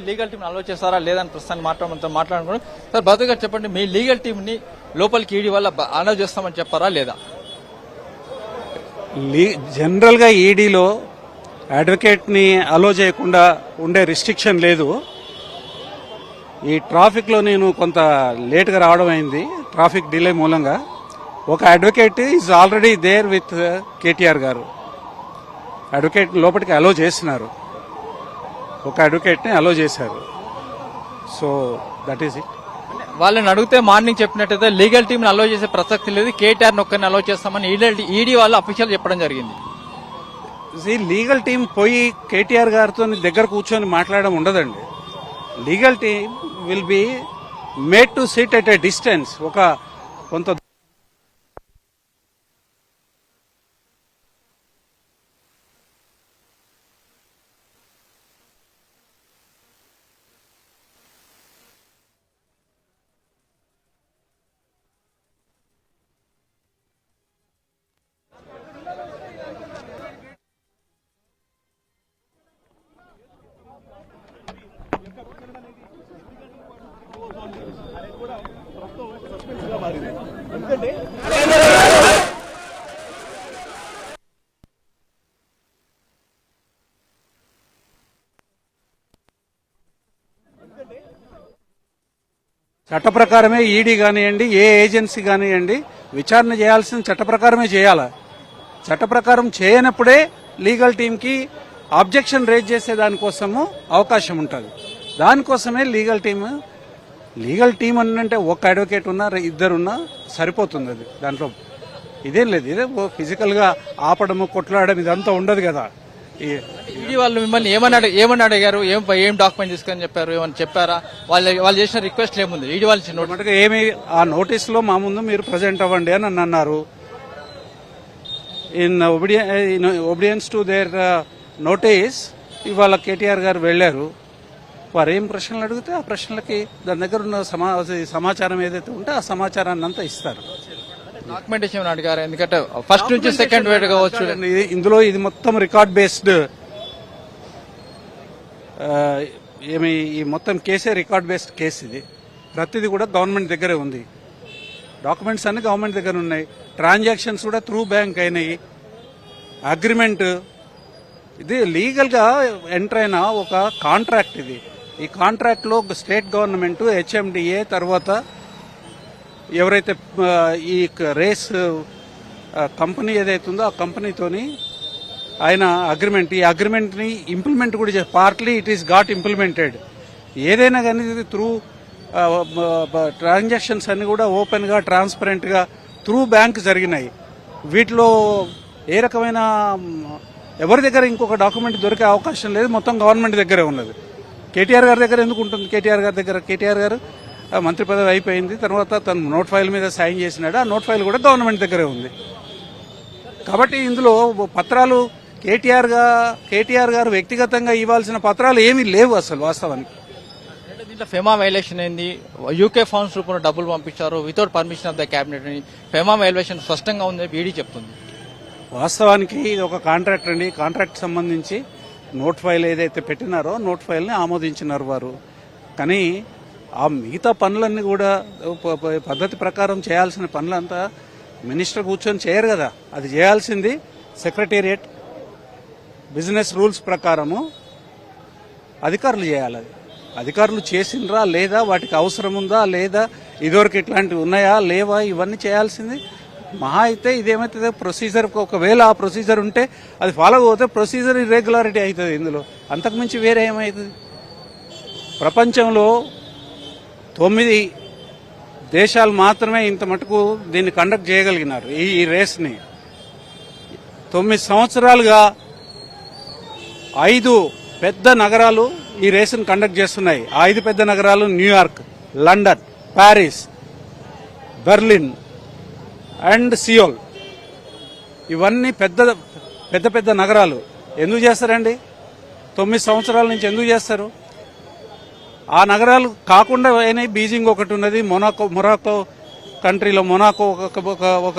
Legal team అలో చేస్తారా లేదని ప్రస్తుతానికి మాట్లాడుకున్నాం. సార్ భద్ర గారు చెప్పండి, మీ లీగల్ టీం ని లోపలికి ఈడీ వల్ల అలో చేస్తామని చెప్పారా లేదా? జనరల్ గా ఈడీలో అడ్వకేట్ ని అలో చేయకుండా ఉండే రిస్ట్రిక్షన్ లేదు. ఈ ట్రాఫిక్ లో నేను కొంత లేట్ గా రావడం అయింది, ట్రాఫిక్ డిలే మూలంగా. ఒక advocate is already there with KTR గారు. అడ్వకేట్ లోపలికి అలో చేస్తున్నారు, ఒక అడ్వకేట్ ని అలో చేశారు. So that is it. వాళ్ళని అడిగితే మార్నింగ్ చెప్పినట్టయితే లీగల్ టీం అలో చేసే ప్రసక్తి లేదు, కేటీఆర్ నొక్కని అలో చేస్తామని ఈడీ వాళ్ళు అఫీషియల్ చెప్పడం జరిగింది. లీగల్ టీం పోయి కేటీఆర్ గారితో దగ్గర కూర్చొని మాట్లాడడం ఉండదండి. Legal team will be made to SIT at a distance. ఒక కొంత చట్ట ప్రకారమే ఈడీ కానివ్వండి, ఏ ఏజెన్సీ కానివ్వండి, విచారణ చేయాల్సిన చట్ట ప్రకారమే చేయాలి. చట్ట ప్రకారం చేయనప్పుడే లీగల్ టీంకి అబ్జెక్షన్ రేజ్ చేసే దానికోసము అవకాశం ఉంటుంది. దానికోసమే లీగల్ టీం అంటే ఒక అడ్వకేట్ ఉన్నా ఇద్దరున్నా సరిపోతుంది. అది దాంట్లో ఇదేం లేదు. ఇదే ఫిజికల్ గా ఆపడము కొట్లాడడం ఇదంతా ఉండదు కదా. ఈడీ వాళ్ళు మిమ్మల్ని ఏమని అడిగారు, ఏం డాక్యుమెంట్ తీసుకొని చెప్పారు, ఏమని చెప్పారా? వాళ్ళు చేసిన రిక్వెస్ట్ ఏముంది? ఈడీ వాళ్ళు ఏమి ఆ నోటీస్ లో మా ముందు మీరు ప్రజెంట్ అవ్వండి అని అన్నారు. In obedience to their notice ఇవాళ కేటీఆర్ గారు వెళ్లారు. వారు ఏం ప్రశ్నలు అడిగితే ఆ ప్రశ్నలకి దాని దగ్గర ఉన్న సమాచారం ఏదైతే ఉంటే ఆ సమాచారాన్ని అంతా ఇస్తారు. డాక్యుమెంటేషన్ అడిగారు, ఎందుకంటే ఫస్ట్ నుంచి సెకండ్ వేట్ కావచ్చు. ఇందులో ఇది మొత్తం రికార్డ్ బేస్డ్, ఈ మొత్తం కేసే రికార్డ్ బేస్డ్ కేసు. ఇది ప్రతిదీ కూడా గవర్నమెంట్ దగ్గరే ఉంది. డాక్యుమెంట్స్ అన్ని గవర్నమెంట్ దగ్గర ఉన్నాయి. ట్రాన్సాక్షన్స్ కూడా త్రూ బ్యాంక్ అయినాయి. అగ్రిమెంట్ ఇది లీగల్ గా ఎంటర్ అయిన ఒక కాంట్రాక్ట్. ఇది ఈ కాంట్రాక్ట్ లో స్టేట్ గవర్నమెంట్, హెచ్ఎండిఏ, తర్వాత ఎవరైతే ఈ రేస్ కంపెనీ ఏదైతుందో ఆ కంపెనీతోని ఆయన అగ్రిమెంట్, ఈ అగ్రిమెంట్ ని ఇంప్లిమెంట్ కూడా partly it is got implemented. ఏదైనా కానీ త్రూ ట్రాన్సాక్షన్స్ అన్ని కూడా ఓపెన్ గా ట్రాన్స్పరెంట్ గా త్రూ బ్యాంక్ జరిగినాయి. వీటిలో ఏ రకమైన ఎవరి దగ్గర ఇంకొక డాక్యుమెంట్ దొరికే అవకాశం లేదు. మొత్తం గవర్నమెంట్ దగ్గరే ఉన్నది. కేటీఆర్ గారి దగ్గర ఎందుకు ఉంటుంది? కేటీఆర్ గారు మంత్రి పదవి అయిపోయింది, తర్వాత తను నోట్ ఫైల్ మీద సైన్ చేసినాడు. ఆ నోట్ ఫైల్ కూడా గవర్నమెంట్ దగ్గరే ఉంది. కాబట్టి ఇందులో పత్రాలు కేటీఆర్ గారు వ్యక్తిగతంగా ఇవ్వాల్సిన పత్రాలు ఏమీ లేవు అసలు వాస్తవానికి. దీంట్లో ఫెమా వైలేషన్ అయింది, యూకే ఫండ్స్ రూపంలో డబ్బులు పంపించారు without permission of the cabinet అని ఫెమా వైలేషన్ స్పష్టంగా ఉంది ఈడీ చెప్తుంది. వాస్తవానికి ఇది ఒక కాంట్రాక్ట్ అండి. కాంట్రాక్ట్ సంబంధించి నోట్ ఫైల్ ఏదైతే పెట్టినారో నోట్ ఫైల్ ని ఆమోదించినారు వారు. కానీ ఆ మిగతా పనులన్నీ కూడా పద్ధతి ప్రకారం చేయాల్సిన పనులంతా మినిస్టర్ కూర్చొని చేయరు కదా. అది చేయాల్సింది సెక్రటేరియట్ బిజినెస్ రూల్స్ ప్రకారము అధికారులు చేయాలి. అది అధికారులు చేసిండ్రా లేదా, వాటికి అవసరం ఉందా లేదా, ఇదివరకు ఇట్లాంటివి ఉన్నాయా లేవా, ఇవన్నీ చేయాల్సింది. మహా అయితే ఇదేమైతే ప్రొసీజర్, ఒకవేళ ఆ ప్రొసీజర్ ఉంటే అది ఫాలో అవుతే ప్రొసీజర్ ఇర్రెగ్యులారిటీ అవుతుంది. ఇందులో అంతకుమించి వేరే ఏమవుతుంది? ప్రపంచంలో 9 దేశాలు మాత్రమే ఇంత మటుకు దీన్ని కండక్ట్ చేయగలిగినారు. ఈ రేస్ని 9 సంవత్సరాలుగా 5 పెద్ద నగరాలు ఈ రేసును కండక్ట్ చేస్తున్నాయి. 5 పెద్ద నగరాలు New York, London, Paris, Berlin and Seoul. ఇవన్నీ పెద్ద నగరాలు. ఎందుకు చేస్తారండి? 9 సంవత్సరాల నుంచి ఎందుకు చేస్తారు? ఆ నగరాలు కాకుండా అయినాయి. బీజింగ్ ఒకటి ఉన్నది, మొరాకో కంట్రీలో మొనాకో ఒక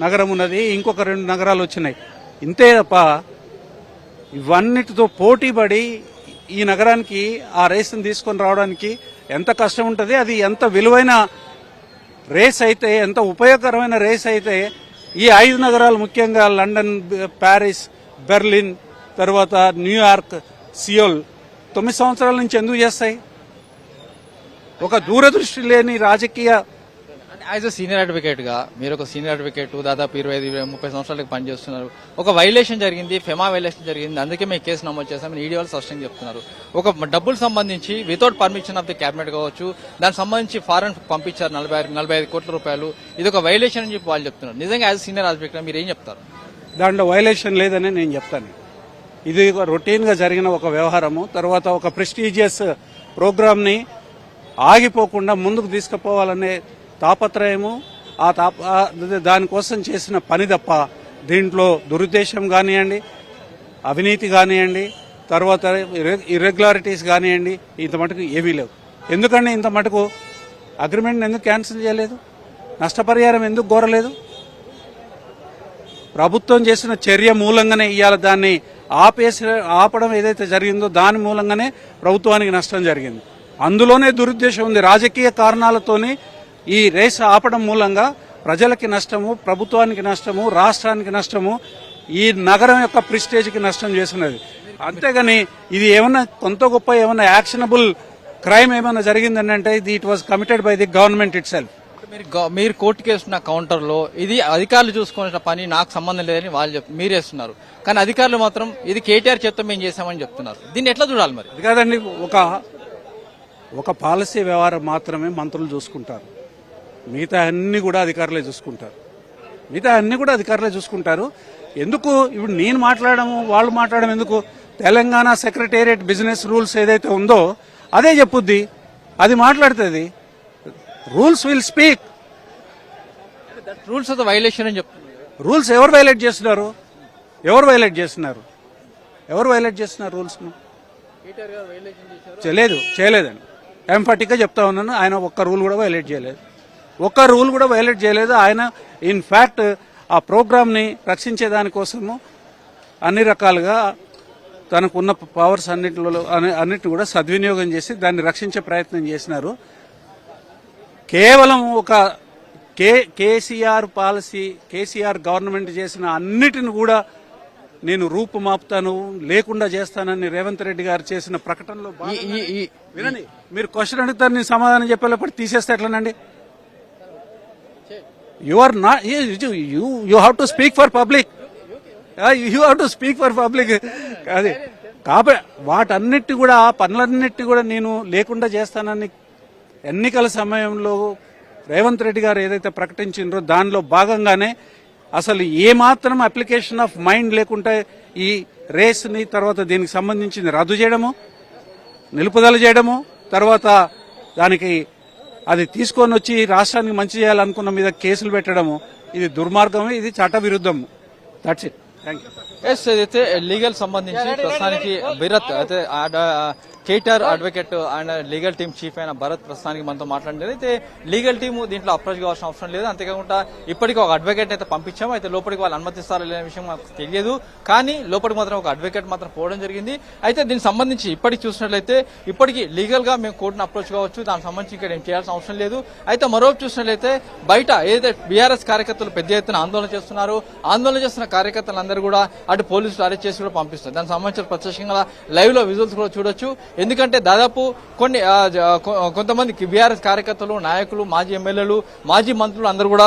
నగరం ఉన్నది, ఇంకొక 2 నగరాలు వచ్చినాయి. ఇంతే తప్ప ఇవన్నిటితో పోటీపడి ఈ నగరానికి ఆ రేస్ని తీసుకొని రావడానికి ఎంత కష్టం ఉంటుంది, అది ఎంత విలువైన రేస్ అయితే, ఎంత ఉపయోగకరమైన రేస్ అయితే ఈ 5 నగరాలు ముఖ్యంగా లండన్, ప్యారిస్, బెర్లిన్, తర్వాత న్యూయార్క్, సియోల్ 9 సంవత్సరాల నుంచి ఎందుకు చేస్తాయి? ఒక దూరదృష్టి లేని రాజకీయ యాజ్ అ సీనియర్ అడ్వకేట్ గా మీరు ఒక సీనియర్ అడ్వకేట్ దాదాపు 25-30 సంవత్సరాలకు పనిచేస్తున్నారు. ఒక వైలేషన్ జరిగింది, ఫెమా వైలేషన్ జరిగింది, అందుకే మేము కేసు నమోదు చేస్తామని ఈడీ వాళ్ళు స్పష్టంగా చెప్తున్నారు. ఒక డబ్బులు సంబంధించి without permission of the cabinet కావచ్చు, దానికి సంబంధించి ఫారెన్ పంపించారు 45 కోట్ల రూపాయలు, ఇది ఒక వైలేషన్ అని చెప్పి వాళ్ళు చెప్తున్నారు. నిజంగా యాజ్ సీనియర్ అడ్వకేట్ మీరు ఏం చెప్తారు? దాంట్లో వైలేషన్ లేదని నేను చెప్తాను. ఇది రొటీన్ గా జరిగిన ఒక వ్యవహారము. తర్వాత ఒక ప్రెస్టీజియస్ ప్రోగ్రామ్ ని ఆగిపోకుండా ముందుకు తీసుకుపోవాలనే తాపత్రయము, దానికోసం చేసిన పని తప్ప దీంట్లో దురుద్దేశం కానివ్వండి, అవినీతి కానివ్వండి, తర్వాత ఇర్రెగ్యులారిటీస్ కానివ్వండి, ఇంత మటుకు ఏమీ లేవు. ఎందుకంటే ఇంత మటుకు అగ్రిమెంట్ ఎందుకు క్యాన్సిల్ చేయలేదు? నష్టపరిహారం ఎందుకు కోరలేదు? ప్రభుత్వం చేసిన చర్య మూలంగానే ఇవాళ దాన్ని ఆపడం ఏదైతే జరిగిందో దాని మూలంగానే ప్రభుత్వానికి నష్టం జరిగింది. అందులోనే దురుద్దేశం ఉంది. రాజకీయ కారణాలతోని ఈ రేస్ ఆపడం మూలంగా ప్రజలకి నష్టము, ప్రభుత్వానికి నష్టము, రాష్ట్రానికి నష్టము, ఈ నగరం యొక్క ప్రిస్టేజ్కి నష్టం చేసినది. అంతేగాని ఇది ఏమన్నా కొంత గొప్ప ఏమన్నా యాక్షనబుల్ క్రైమ్ ఏమైనా జరిగిందని అంటే it was committed by the government it self. మీరు కోర్టుకి వేస్తున్న కౌంటర్ లో ఇది అధికారులు చూసుకునే పని, నాకు సంబంధం లేదని వాళ్ళు మీరు వేస్తున్నారు. కానీ అధికారులు మాత్రం ఇది కేటీఆర్ చేత మేము చేశామని చెప్తున్నారు. దీన్ని ఎట్లా చూడాలి మరి? అది కాదండి, ఒక పాలసీ వ్యవహారం మాత్రమే మంత్రులు చూసుకుంటారు, మిగతా అన్ని కూడా అధికారులే చూసుకుంటారు. ఎందుకు ఇప్పుడు నేను మాట్లాడము, వాళ్ళు మాట్లాడడం ఎందుకు? తెలంగాణ సెక్రటేరియట్ బిజినెస్ రూల్స్ ఏదైతే ఉందో అదే చెప్పుద్ది, అది మాట్లాడుతుంది. Rules will speak. Rules of the violation అని చెప్తున్నారు. రూల్స్ ఎవరు వైలేట్ చేస్తున్నారు? ఎవరు వైలేట్ చేస్తున్నారు రూల్స్? చేయలేదండి. ఎంఫాటిక్గా చెప్తా ఉన్నాను. ఆయన ఒక్క రూల్ కూడా వైలేట్ చేయలేదు. ఆయన ఇన్ఫ్యాక్ట్ ఆ ప్రోగ్రామ్ని రక్షించే దానికోసము అన్ని రకాలుగా తనకున్న పవర్స్ అన్నిటిని కూడా సద్వినియోగం చేసి దాన్ని రక్షించే ప్రయత్నం చేసినారు. కేవలం ఒక కేసీఆర్ పాలసీ, కేసీఆర్ గవర్నమెంట్ చేసిన అన్నిటిని కూడా నేను రూపుమాపుతాను, లేకుండా చేస్తానని రేవంత్ రెడ్డి గారు చేసిన ప్రకటనలో వినండి. మీరు క్వశ్చన్ అడుగుతారు, నేను సమాధానం చెప్పేటప్పుడు తీసేస్తే ఎట్లనండి? You are not, you have to speak for public. అది కాబట్టి వాటన్నిటి కూడా, ఆ పనులన్నిటి కూడా నేను లేకుండా చేస్తానని ఎన్నికల సమయంలో రేవంత్ రెడ్డి గారు ఏదైతే ప్రకటించిండ్రో దానిలో భాగంగానే అసలు ఏమాత్రం అప్లికేషన్ ఆఫ్ మైండ్ లేకుండా ఈ రేస్ని, తర్వాత దీనికి సంబంధించింది రద్దు చేయడము, నిలుపుదల చేయడము, తర్వాత దానికి అది తీసుకొని వచ్చి రాష్ట్రానికి మంచి చేయాలనుకున్న మీద కేసులు పెట్టడము, ఇది దుర్మార్గము, ఇది చట్టవిరుద్ధము. That's it. Thank you. ఏదైతే లీగల్ సంబంధించి ప్రస్తుతానికి భరత్ అయితే KTR advocate and legal team chief అయిన భరత్ ప్రస్తుతానికి మనతో మాట్లాడలేదు. అయితే లీగల్ టీమ్ దీంట్లో అప్రోచ్ కావాల్సిన అవసరం లేదు. అంతేకాకుండా ఇప్పటికీ ఒక అడ్వకేట్ అయితే పంపించాము. అయితే లోపలికి వాళ్ళు అనుమతిస్తారో లేని విషయం మాకు తెలియదు. కానీ లోపలికి మాత్రం ఒక అడ్వకేట్ మాత్రం పోవడం జరిగింది. అయితే దీనికి సంబంధించి ఇప్పటికి చూసినట్లయితే ఇప్పటికీ లీగల్ గా మేము కోర్టును అప్రోచ్ కావచ్చు, దానికి సంబంధించి ఇక్కడ ఏం చేయాల్సిన అవసరం లేదు. అయితే మరోవైపు చూసినట్లయితే బయట ఏదైతే బీఆర్ఎస్ కార్యకర్తలు పెద్ద ఎత్తున ఆందోళన చేస్తున్నారు, ఆందోళన చేస్తున్న కార్యకర్తలందరూ కూడా అటు పోలీసులు అరెస్ట్ చేసి కూడా పంపిస్తారు. దానికి సంబంధించిన ప్రత్యక్షంగా లైవ్ లో విజువల్స్ కూడా చూడొచ్చు. ఎందుకంటే దాదాపు కొంతమంది బీఆర్ఎస్ కార్యకర్తలు, నాయకులు, మాజీ ఎమ్మెల్యేలు, మాజీ మంత్రులు అందరూ కూడా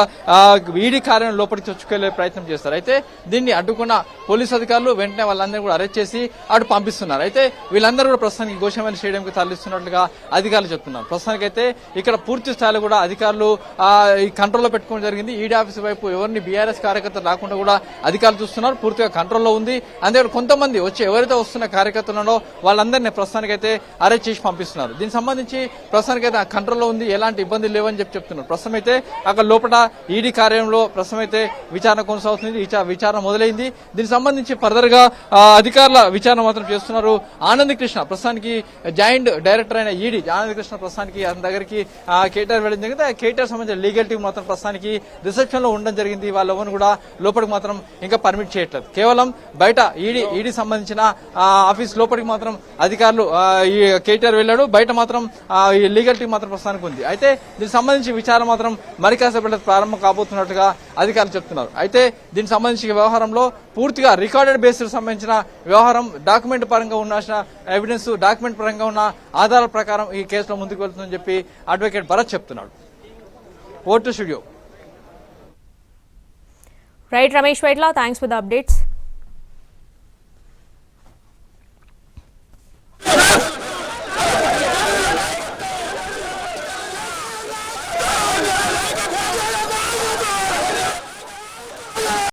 ఈడీ కార్యాలయం లోపలికి చొచ్చుకెళ్లే ప్రయత్నం చేస్తారు. అయితే దీన్ని అడ్డుకున్న పోలీసు అధికారులు వెంటనే వాళ్ళందరూ కూడా అరెస్ట్ చేసి అటు పంపిస్తున్నారు. అయితే వీళ్ళందరూ కూడా ప్రస్తుతానికి గోషమైన స్టేడియంకి తరలిస్తున్నట్లుగా అధికారులు చెప్తున్నారు. ప్రస్తుతానికి అయితే ఇక్కడ పూర్తి స్థాయిలో కూడా అధికారులు ఈ కంట్రోల్లో పెట్టుకోవడం జరిగింది. ఈడీ ఆఫీస్ వైపు ఎవరిని బీఆర్ఎస్ కార్యకర్తలు రాకుండా కూడా అధికారులు చూస్తున్నారు. పూర్తిగా కంట్రోల్లో ఉంది. అంతే కొంతమంది వచ్చి ఎవరైతే వస్తున్న కార్యకర్తలు వాళ్ళందరినీ ప్రస్తుతానికి అయితే అరెస్ట్ చేసి పంపిస్తున్నారు. దీనికి సంబంధించి ప్రస్తుతానికి అయితే కంట్రోల్లో ఉంది, ఎలాంటి ఇబ్బందులు లేవని చెప్తున్నారు. ప్రస్తుతం అయితే అక్కడ లోపల ఈడీ కార్యాలయంలో ప్రస్తుతం అయితే విచారణ కొనసాగుతుంది, విచారణ మొదలైంది. దీనికి సంబంధించి ఫర్దర్ గా అధికారుల విచారణ మాత్రం చేస్తున్నారు. ఆనంద్ కృష్ణ ప్రస్తుతానికి జాయింట్ డైరెక్టర్ అయిన ఈడీ ఆనంద్ కృష్ణ ప్రస్తుతానికి అతని దగ్గరికి కేటీఆర్ వెళ్ళడం జరిగింది. ఆ కేటీఆర్ సంబంధించిన లీగల్ టీం మాత్రం ప్రస్తుతానికి రిసెప్షన్ లో ఉండడం జరిగింది. వాళ్ళెవరిని కూడా లోపలికి మాత్రం ఇంకా పర్మిట్ చేయట్లేదు. కేవలం బయట ఈడీ సంబంధించిన ఆఫీస్ లోపలికి మాత్రం అధికారులు ఈ కేటీఆర్ వెళ్ళాడు, బయట మాత్రం ఈ లీగల్ టీం మాత్రం ప్రస్తుతానికి ఉంది. అయితే దీనికి సంబంధించి విచారణ మాత్రం మరి కాసేపటి ప్రారంభం కాబోతున్నట్టుగా అధికారులు చెప్తున్నారు. అయితే దీనికి సంబంధించిన వ్యవహారంలో పూర్తిగా రికార్డెడ్ బేసిస్ సంబంధించిన వ్యవహారం డాక్యుమెంట్ పరంగా ఉన్న ఎవిడెన్స్, డాక్యుమెంట్ పరంగా ఉన్న ఆధారాల ప్రకారం ఈ కేసులో ముందుకు వెళ్తుందని చెప్పి అడ్వకేట్ భరత్ చెప్తున్నాడు. Vote studio. Right Ramesh Vaitla, thanks for the updates.